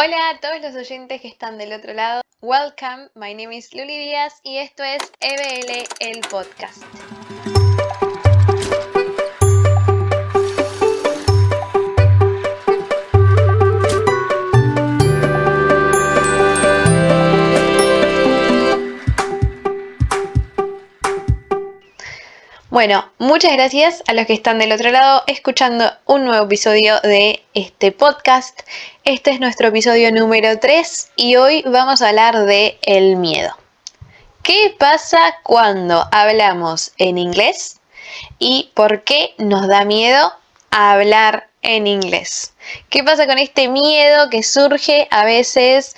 Hola a todos los oyentes que están del otro lado. Welcome, my name is Luli Díaz y esto es EBL, el podcast. Bueno, muchas gracias a los que están del otro lado escuchando un nuevo episodio de este podcast. Este es nuestro episodio número 3 y hoy vamos a hablar de el miedo. ¿Qué pasa cuando hablamos en inglés y por qué nos da miedo hablar en inglés? ¿Qué pasa con este miedo que surge a veces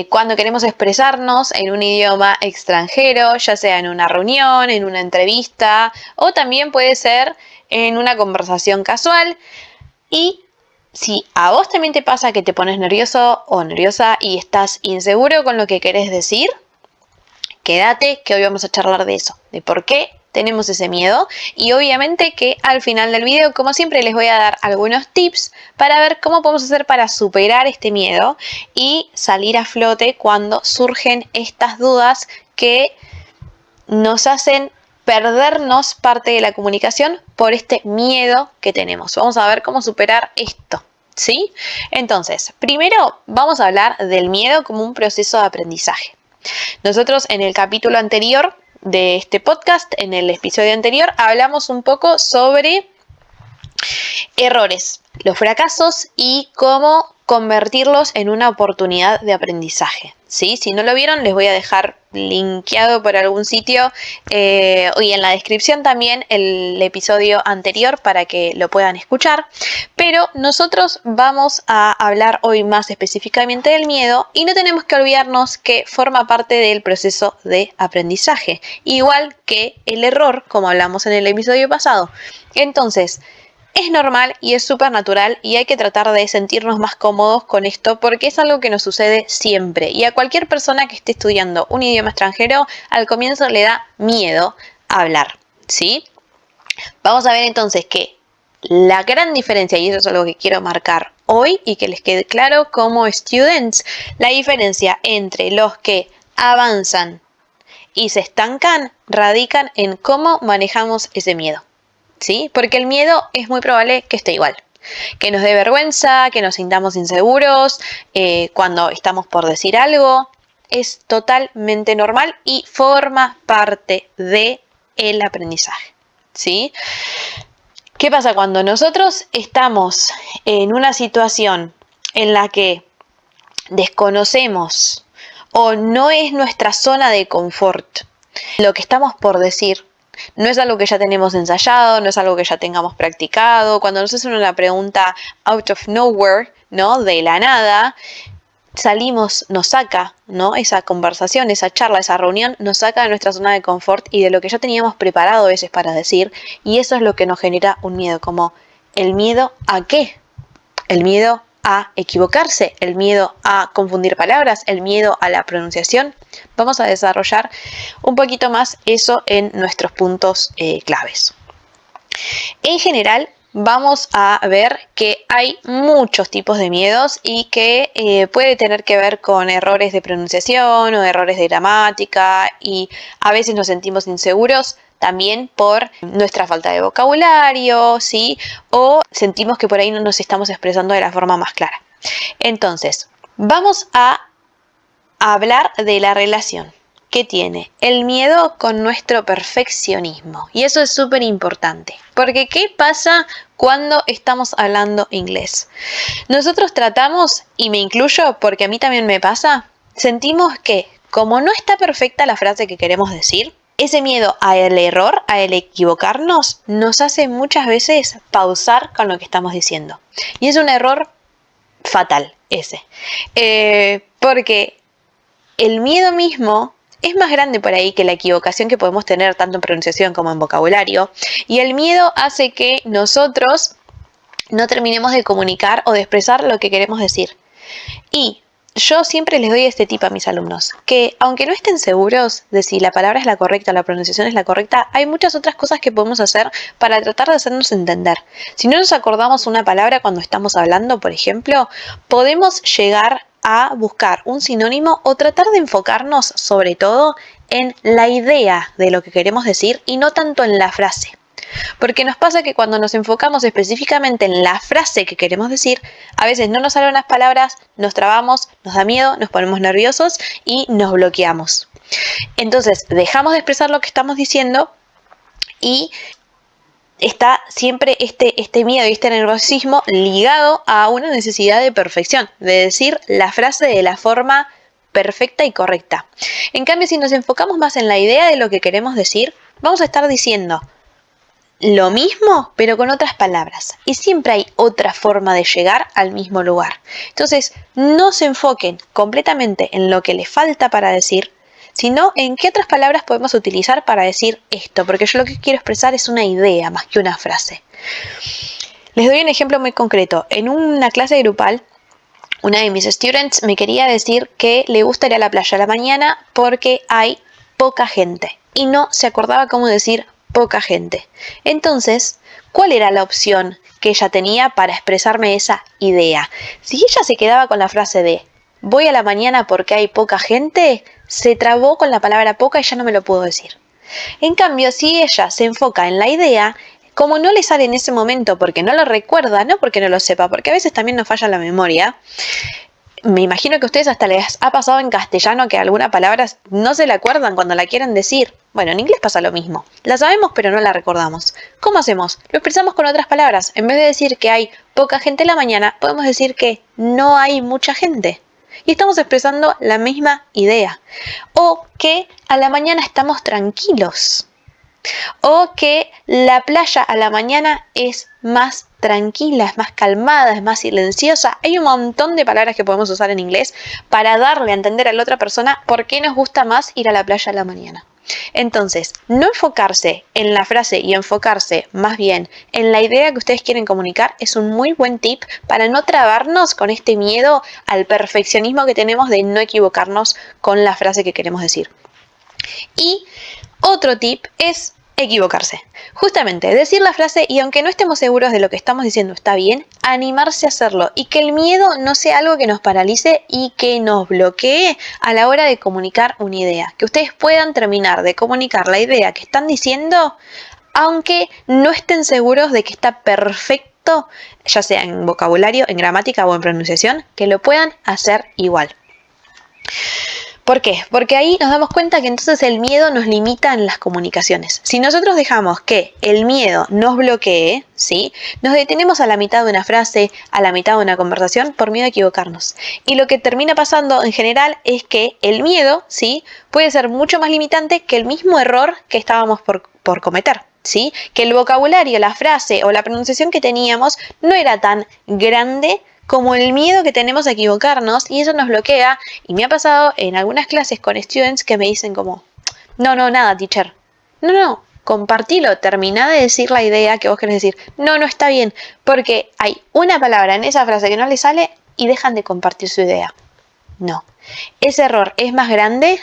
cuando queremos expresarnos en un idioma extranjero, ya sea en una reunión, en una entrevista o también puede ser en una conversación casual? Y si a vos también te pasa que te pones nervioso o nerviosa y estás inseguro con lo que querés decir, quédate que hoy vamos a charlar de eso, de por qué tenemos ese miedo y obviamente que al final del video, como siempre, les voy a dar algunos tips para ver cómo podemos hacer para superar este miedo y salir a flote cuando surgen estas dudas que nos hacen perdernos parte de la comunicación por este miedo que tenemos. Vamos a ver cómo superar esto, ¿sí? Entonces, primero vamos a hablar del miedo como un proceso de aprendizaje. Nosotros en el capítulo anterior de este podcast, en el episodio anterior, hablamos un poco sobre errores, los fracasos y cómo convertirlos en una oportunidad de aprendizaje, ¿sí? Si no lo vieron, les voy a dejar linkeado por algún sitio y en la descripción también el episodio anterior para que lo puedan escuchar. Pero nosotros vamos a hablar hoy más específicamente del miedo y no tenemos que olvidarnos que forma parte del proceso de aprendizaje, igual que el error, como hablamos en el episodio pasado. Entonces, es normal y es súper natural y hay que tratar de sentirnos más cómodos con esto porque es algo que nos sucede siempre y a cualquier persona que esté estudiando un idioma extranjero al comienzo le da miedo hablar, ¿sí? Vamos a ver entonces que la gran diferencia, y eso es algo que quiero marcar hoy y que les quede claro como students, la diferencia entre los que avanzan y se estancan radican en cómo manejamos ese miedo. ¿Sí? Porque el miedo es muy probable que esté igual, que nos dé vergüenza, que nos sintamos inseguros cuando estamos por decir algo. Es totalmente normal y forma parte del aprendizaje, ¿sí? ¿Qué pasa cuando nosotros estamos en una situación en la que desconocemos o no es nuestra zona de confort lo que estamos por decir? No es algo que ya tenemos ensayado, no es algo que ya tengamos practicado. Cuando nos hacen una pregunta out of nowhere, ¿no? De la nada, salimos, nos saca, ¿no? Esa conversación, esa charla, esa reunión, nos saca de nuestra zona de confort y de lo que ya teníamos preparado a veces para decir. Y eso es lo que nos genera un miedo, como el miedo ¿a qué? El miedo a equivocarse, el miedo a confundir palabras, el miedo a la pronunciación. Vamos a desarrollar un poquito más eso en nuestros puntos claves. En general, vamos a ver que hay muchos tipos de miedos y que puede tener que ver con errores de pronunciación o errores de gramática y a veces nos sentimos inseguros también por nuestra falta de vocabulario, ¿sí? O sentimos que por ahí no nos estamos expresando de la forma más clara. Entonces, vamos a hablar de la relación que tiene el miedo con nuestro perfeccionismo. Y eso es súper importante. Porque ¿qué pasa cuando estamos hablando inglés? Nosotros tratamos, y me incluyo porque a mí también me pasa, sentimos que como no está perfecta la frase que queremos decir, ese miedo al error, al equivocarnos, nos hace muchas veces pausar con lo que estamos diciendo. Y es un error fatal ese. Porque el miedo mismo es más grande por ahí que la equivocación que podemos tener tanto en pronunciación como en vocabulario. Y el miedo hace que nosotros no terminemos de comunicar o de expresar lo que queremos decir. Y yo siempre les doy este tip a mis alumnos, que aunque no estén seguros de si la palabra es la correcta o la pronunciación es la correcta, hay muchas otras cosas que podemos hacer para tratar de hacernos entender. Si no nos acordamos una palabra cuando estamos hablando, por ejemplo, podemos llegar a buscar un sinónimo o tratar de enfocarnos sobre todo en la idea de lo que queremos decir y no tanto en la frase. Porque nos pasa que cuando nos enfocamos específicamente en la frase que queremos decir, a veces no nos salen las palabras, nos trabamos, nos da miedo, nos ponemos nerviosos y nos bloqueamos. Entonces dejamos de expresar lo que estamos diciendo y está siempre este miedo y este nerviosismo ligado a una necesidad de perfección, de decir la frase de la forma perfecta y correcta. En cambio, si nos enfocamos más en la idea de lo que queremos decir, vamos a estar diciendo lo mismo, pero con otras palabras. Y siempre hay otra forma de llegar al mismo lugar. Entonces, no se enfoquen completamente en lo que les falta para decir, sino en qué otras palabras podemos utilizar para decir esto, porque yo lo que quiero expresar es una idea más que una frase. Les doy un ejemplo muy concreto. En una clase grupal, una de mis students me quería decir que le gusta ir a la playa a la mañana porque hay poca gente y no se acordaba cómo decir poca gente. Entonces, ¿cuál era la opción que ella tenía para expresarme esa idea? Si ella se quedaba con la frase de voy a la mañana porque hay poca gente, se trabó con la palabra poca y ya no me lo pudo decir. En cambio, si ella se enfoca en la idea, como no le sale en ese momento porque no lo recuerda, no porque no lo sepa, porque a veces también nos falla la memoria, me imagino que a ustedes hasta les ha pasado en castellano que alguna palabra no se la acuerdan cuando la quieren decir. Bueno, en inglés pasa lo mismo. La sabemos pero no la recordamos. ¿Cómo hacemos? Lo expresamos con otras palabras. En vez de decir que hay poca gente en la mañana, podemos decir que no hay mucha gente. Y estamos expresando la misma idea. O que a la mañana estamos tranquilos. O que la playa a la mañana es más tranquila, es más calmada, es más silenciosa. Hay un montón de palabras que podemos usar en inglés para darle a entender a la otra persona por qué nos gusta más ir a la playa a la mañana. Entonces, no enfocarse en la frase y enfocarse más bien en la idea que ustedes quieren comunicar es un muy buen tip para no trabarnos con este miedo al perfeccionismo que tenemos de no equivocarnos con la frase que queremos decir. Y otro tip es equivocarse. Justamente, decir la frase y aunque no estemos seguros de lo que estamos diciendo está bien, animarse a hacerlo y que el miedo no sea algo que nos paralice y que nos bloquee a la hora de comunicar una idea. Que ustedes puedan terminar de comunicar la idea que están diciendo aunque no estén seguros de que está perfecto, ya sea en vocabulario, en gramática o en pronunciación, que lo puedan hacer igual. ¿Por qué? Porque ahí nos damos cuenta que entonces el miedo nos limita en las comunicaciones. Si nosotros dejamos que el miedo nos bloquee, ¿sí? Nos detenemos a la mitad de una frase, a la mitad de una conversación por miedo a equivocarnos. Y lo que termina pasando en general es que el miedo, ¿sí? Puede ser mucho más limitante que el mismo error que estábamos por cometer. ¿Sí? Que el vocabulario, la frase o la pronunciación que teníamos no era tan grande como el miedo que tenemos a equivocarnos y eso nos bloquea. Y me ha pasado en algunas clases con students que me dicen como, no, nada, teacher. No, compartilo, terminá de decir la idea que vos querés decir. No está bien, porque hay una palabra en esa frase que no les sale y dejan de compartir su idea. No, ese error es más grande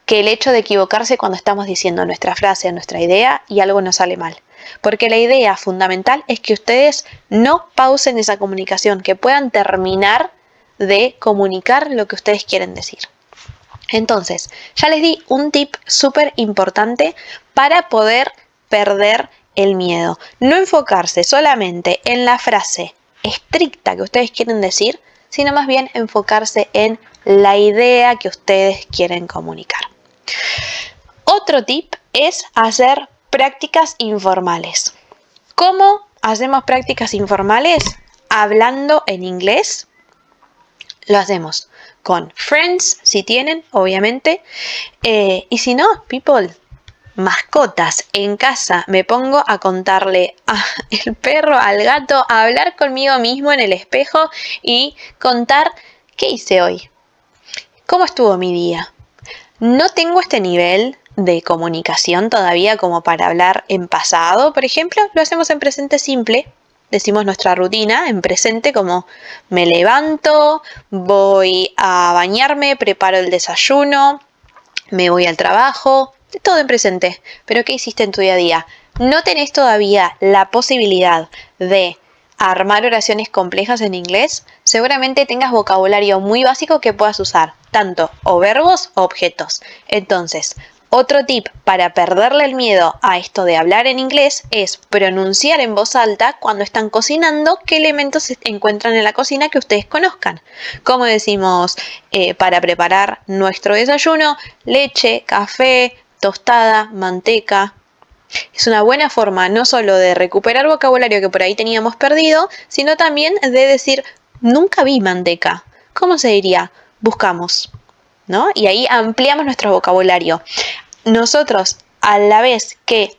que el hecho de equivocarse cuando estamos diciendo nuestra frase, nuestra idea y algo nos sale mal. Porque la idea fundamental es que ustedes no pausen esa comunicación, que puedan terminar de comunicar lo que ustedes quieren decir. Entonces, ya les di un tip súper importante para poder perder el miedo. No enfocarse solamente en la frase estricta que ustedes quieren decir, sino más bien enfocarse en la idea que ustedes quieren comunicar. Otro tip es hacer prácticas informales. ¿Cómo hacemos prácticas informales? Hablando en inglés. Lo hacemos con friends, si tienen, obviamente. Y si no, people, mascotas en casa. Me pongo a contarle al perro, al gato, a hablar conmigo mismo en el espejo y contar qué hice hoy. ¿Cómo estuvo mi día? No tengo este nivel de comunicación todavía como para hablar en pasado, por ejemplo, lo hacemos en presente simple decimos nuestra rutina en presente como me levanto, voy a bañarme, preparo el desayuno, me voy al trabajo, todo en presente. Pero ¿qué hiciste en tu día a día? ¿No tenés todavía la posibilidad de armar oraciones complejas en inglés? Seguramente tengas vocabulario muy básico que puedas usar, tanto o verbos o objetos. Entonces, otro tip para perderle el miedo a esto de hablar en inglés es pronunciar en voz alta cuando están cocinando qué elementos se encuentran en la cocina que ustedes conozcan. Como decimos para preparar nuestro desayuno, leche, café, tostada, manteca. Es una buena forma no solo de recuperar vocabulario que por ahí teníamos perdido, sino también de decir, nunca vi manteca. ¿Cómo se diría? Buscamos, ¿no? Y ahí ampliamos nuestro vocabulario. Nosotros, a la vez que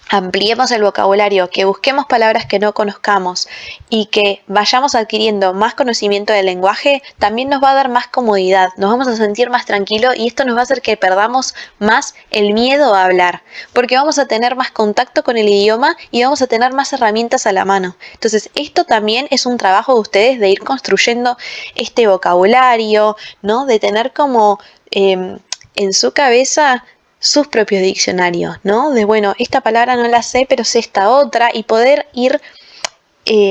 ampliemos el vocabulario, que busquemos palabras que no conozcamos y que vayamos adquiriendo más conocimiento del lenguaje, también nos va a dar más comodidad, nos vamos a sentir más tranquilos y esto nos va a hacer que perdamos más el miedo a hablar, porque vamos a tener más contacto con el idioma y vamos a tener más herramientas a la mano. Entonces, esto también es un trabajo de ustedes de ir construyendo este vocabulario, ¿no? De tener como en su cabeza sus propios diccionarios, ¿no? De bueno, esta palabra no la sé, pero sé esta otra, y poder ir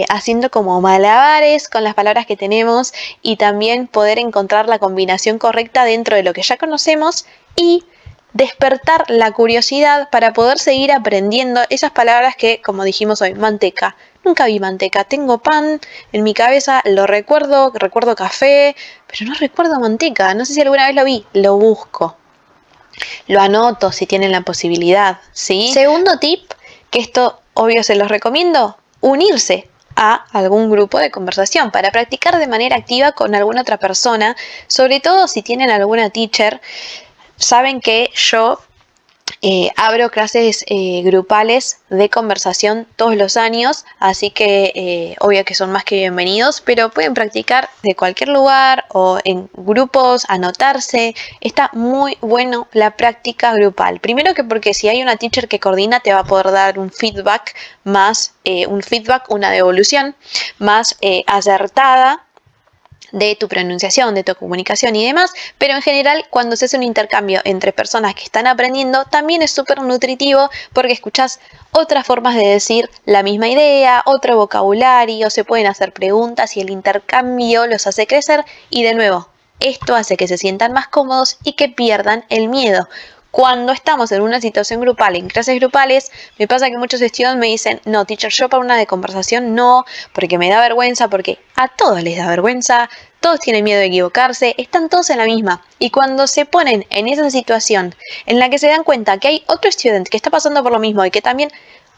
haciendo como malabares con las palabras que tenemos y también poder encontrar la combinación correcta dentro de lo que ya conocemos y despertar la curiosidad para poder seguir aprendiendo esas palabras que, como dijimos hoy, manteca. Nunca vi manteca, tengo pan en mi cabeza, lo recuerdo café, pero no recuerdo manteca, no sé si alguna vez lo vi, lo busco. Lo anoto si tienen la posibilidad, ¿sí? Segundo tip, que esto obvio se los recomiendo, unirse a algún grupo de conversación para practicar de manera activa con alguna otra persona, sobre todo si tienen alguna teacher. Saben que yo abro clases grupales de conversación todos los años, así que obvio que son más que bienvenidos, pero pueden practicar de cualquier lugar o en grupos, anotarse. Está muy bueno la práctica grupal. Primero que porque si hay una teacher que coordina te va a poder dar un feedback más, una devolución más acertada de tu pronunciación, de tu comunicación y demás, pero en general cuando se hace un intercambio entre personas que están aprendiendo también es súper nutritivo porque escuchás otras formas de decir la misma idea, otro vocabulario, se pueden hacer preguntas y el intercambio los hace crecer y de nuevo, esto hace que se sientan más cómodos y que pierdan el miedo. Cuando estamos en una situación grupal, en clases grupales, me pasa que muchos estudiantes me dicen, no, teacher, yo para una de conversación no, porque me da vergüenza, porque a todos les da vergüenza, todos tienen miedo de equivocarse, están todos en la misma. Y cuando se ponen en esa situación en la que se dan cuenta que hay otro estudiante que está pasando por lo mismo y que también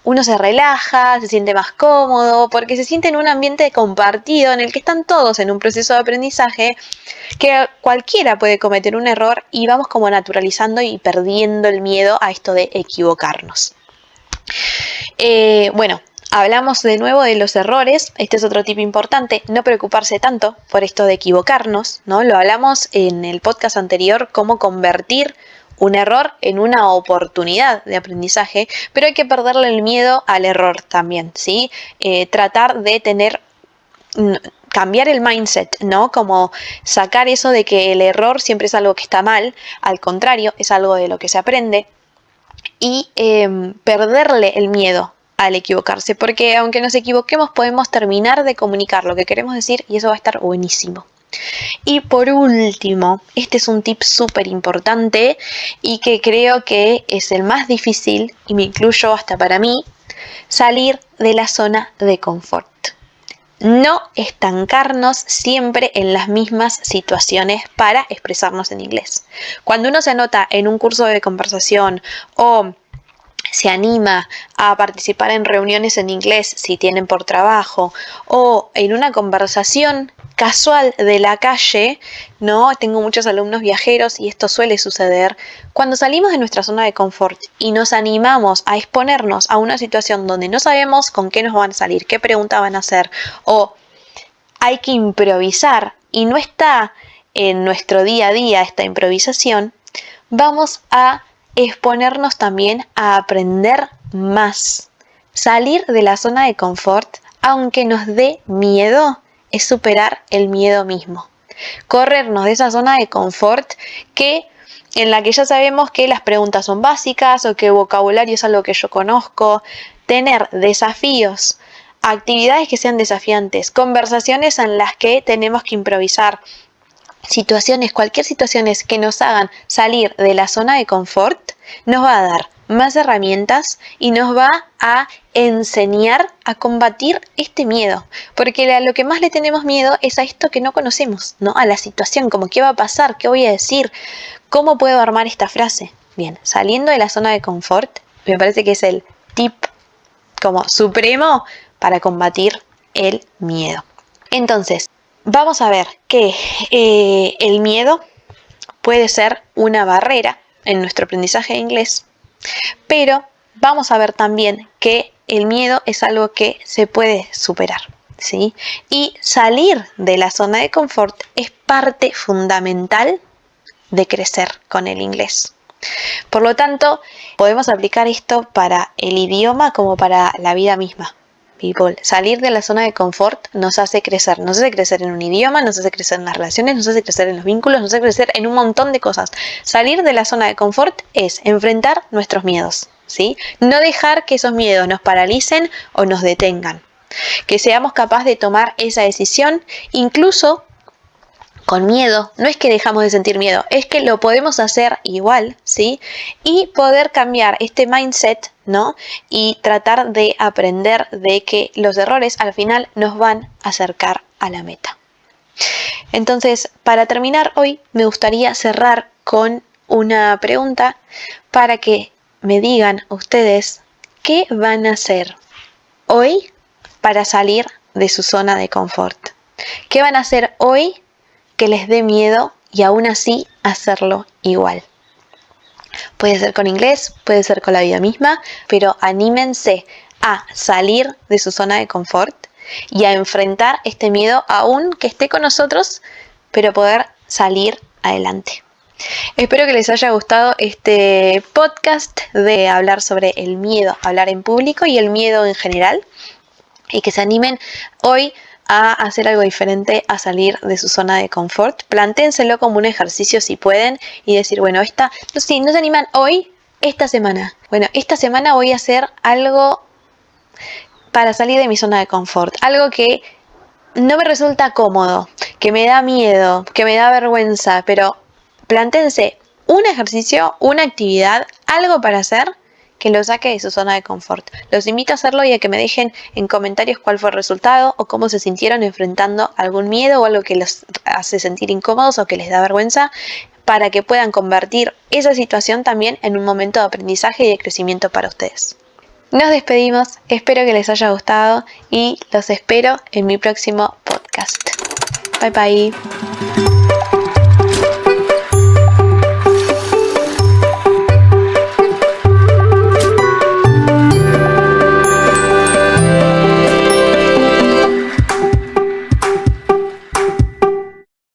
uno se relaja, se siente más cómodo, porque se siente en un ambiente compartido en el que están todos en un proceso de aprendizaje, que cualquiera puede cometer un error y vamos como naturalizando y perdiendo el miedo a esto de equivocarnos. Bueno, hablamos de nuevo de los errores. Este es otro tip importante, no preocuparse tanto por esto de equivocarnos, ¿no? Lo hablamos en el podcast anterior, cómo convertir un error en una oportunidad de aprendizaje, pero hay que perderle el miedo al error también, ¿sí? Tratar de cambiar el mindset, ¿no? Como sacar eso de que el error siempre es algo que está mal, al contrario, es algo de lo que se aprende y perderle el miedo al equivocarse, porque aunque nos equivoquemos podemos terminar de comunicar lo que queremos decir y eso va a estar buenísimo. Y por último, este es un tip súper importante y que creo que es el más difícil, y me incluyo hasta para mí, salir de la zona de confort. No estancarnos siempre en las mismas situaciones para expresarnos en inglés. Cuando uno se anota en un curso de conversación o se anima a participar en reuniones en inglés si tienen por trabajo o en una conversación casual de la calle, ¿no? Tengo muchos alumnos viajeros y esto suele suceder. Cuando salimos de nuestra zona de confort y nos animamos a exponernos a una situación donde no sabemos con qué nos van a salir, qué pregunta van a hacer o hay que improvisar y no está en nuestro día a día esta improvisación, vamos a exponernos también a aprender más. Salir de la zona de confort aunque nos dé miedo, es superar el miedo mismo. Corrernos de esa zona de confort en la que ya sabemos que las preguntas son básicas o que el vocabulario es algo que yo conozco. Tener desafíos, actividades que sean desafiantes, conversaciones en las que tenemos que improvisar, cualquier situaciones que nos hagan salir de la zona de confort, nos va a dar más herramientas y nos va a enseñar a combatir este miedo, porque a lo que más le tenemos miedo es a esto que no conocemos, ¿no? A la situación, como qué va a pasar, qué voy a decir, cómo puedo armar esta frase. Bien, saliendo de la zona de confort, me parece que es el tip como supremo para combatir el miedo. Entonces, vamos a ver que el miedo puede ser una barrera en nuestro aprendizaje de inglés, pero vamos a ver también que el miedo es algo que se puede superar, ¿sí? Y salir de la zona de confort es parte fundamental de crecer con el inglés. Por lo tanto, podemos aplicar esto para el idioma como para la vida misma. People, salir de la zona de confort nos hace crecer en un idioma, nos hace crecer en las relaciones, nos hace crecer en los vínculos, nos hace crecer en un montón de cosas. Salir de la zona de confort es enfrentar nuestros miedos, ¿sí? No dejar que esos miedos nos paralicen o nos detengan. Que seamos capaces de tomar esa decisión, incluso con miedo. No es que dejamos de sentir miedo, es que lo podemos hacer igual, ¿sí? Y poder cambiar este mindset, ¿no? Y tratar de aprender de que los errores al final nos van a acercar a la meta. Entonces, para terminar hoy, me gustaría cerrar con una pregunta para que me digan ustedes qué van a hacer hoy para salir de su zona de confort. ¿Qué van a hacer hoy que les dé miedo y aún así hacerlo igual? Puede ser con inglés, puede ser con la vida misma, pero anímense a salir de su zona de confort y a enfrentar este miedo aún que esté con nosotros, pero poder salir adelante. Espero que les haya gustado este podcast de hablar sobre el miedo, hablar en público y el miedo en general, y que se animen hoy a hacer algo diferente, a salir de su zona de confort. Plantéenselo como un ejercicio si pueden y decir, bueno, no se animan hoy, esta semana. Bueno, esta semana voy a hacer algo para salir de mi zona de confort. Algo que no me resulta cómodo, que me da miedo, que me da vergüenza, pero plantéense un ejercicio, una actividad, algo para hacer que lo saque de su zona de confort. Los invito a hacerlo y a que me dejen en comentarios cuál fue el resultado o cómo se sintieron enfrentando algún miedo o algo que los hace sentir incómodos o que les da vergüenza, para que puedan convertir esa situación también en un momento de aprendizaje y de crecimiento para ustedes. Nos despedimos, espero que les haya gustado y los espero en mi próximo podcast. Bye bye.